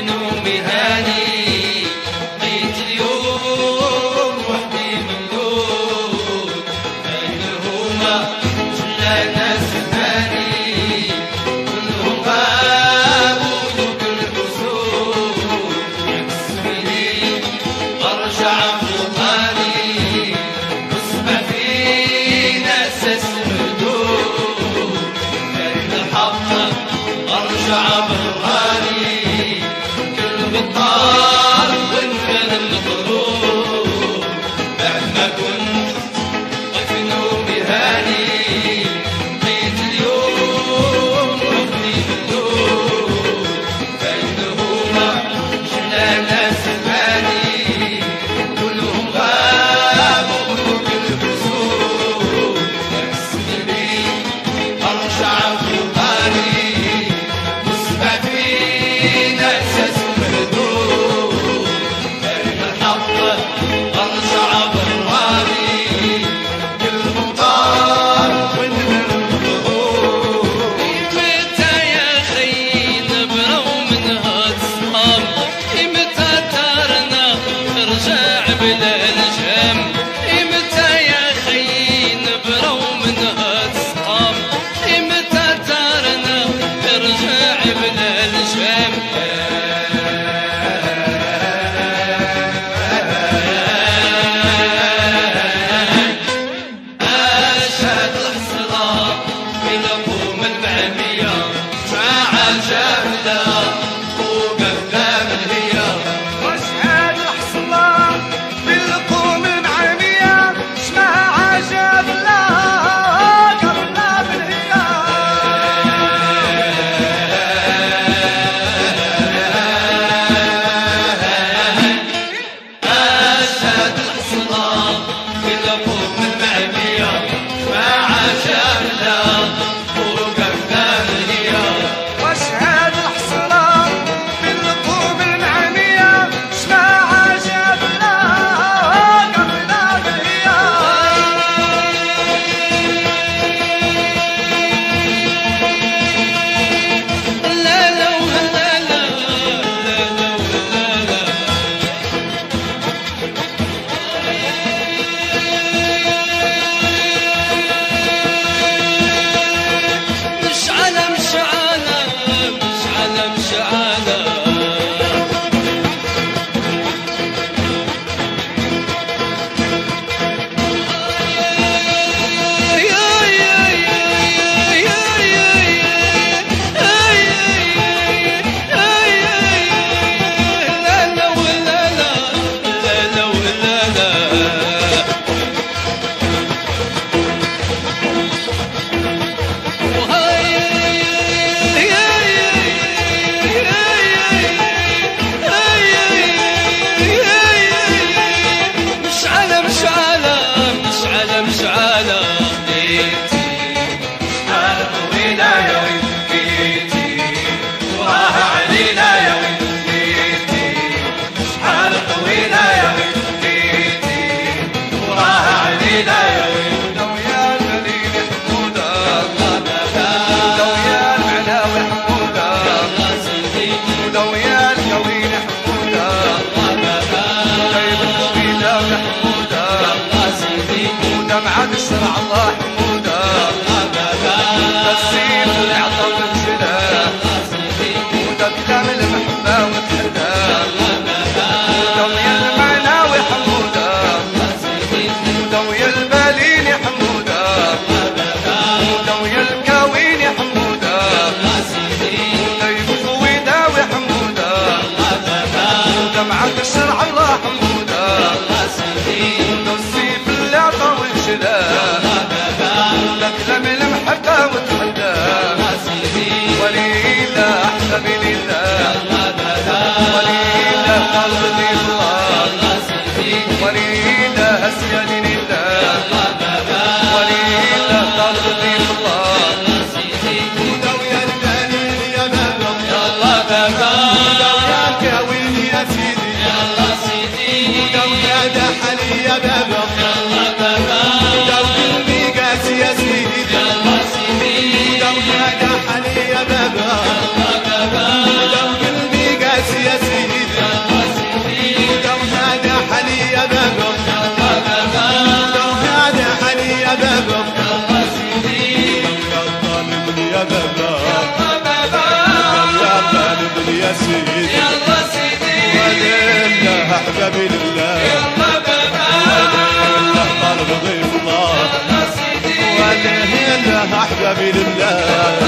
نومي هاني لقيت اليوم وحدي مملوك بين هما جلا ناس ثاني كلهم غابوا ذوك الحسود يكسبني ارجع فوقاني واسمع في ناس اسمدود كان الحق ارجع براني كل بطال وان كان المغرور بعد ما كنت في نومي هاني لقيت اليوم وحدي مملوك بينهما جلا ناس ثاني كلهم غابوا ذوك الحسود يكسبني ارجع فوقاني واسمع في ناس اسمدود كان الحق ارجع براني كل مطار والنمر مغرور متى يا خي نبرو منها تصحاب متى تارنا ترجع بلا الجام متى يا خي نبرو منها تصحاب متى تارنا ترجع بلا الجام أشهد الحصرة في لقوم المعمية ساعة جامدة فوق أقدام الهيام واشهد الحصلة بالقوم المعمية اسمها عجب الله قبلنا أشهد الحصرة في لقوم المعمية ساعة جامدة فوق أقدام الهيام واشهد الحصلة بالقوم المعمية اسمها عجب الله قبلنا لا لا ولا لا لا لا ولا لا مشعلة مشعلة مشعلة مشعلة لا لا ولا لا لا لا ولا لا مشعلة مشعلة مشعلة مشعلة بيتي شحال طويلة يا ويل بيتي وراها علينا يا ويل بيتي شحال طويلة يا ويل بيتي وراها علينا يا ويل ويا الدليل حمودة الله بابا ويا المعناوي حمودة الله سيدي ويا الكوين حمودة الله بابا طيب الطويلة وحمودة الله سيدي ودمعة الشرع الله حمودة الله بابا السيف اللي عطا والجدا الله سيدي وده كلام المحبة والحدا الله بابا ويا المعناوي حمودة الله سيدي ويا البالين حمودة الله بابا ويا الكوين حمودة الله سيدي طيب الطويلة وحمودة الله بابا ودمعة الشرع الله حمودة الله سيدي السيف اللي عطا والجدا الله بابا لله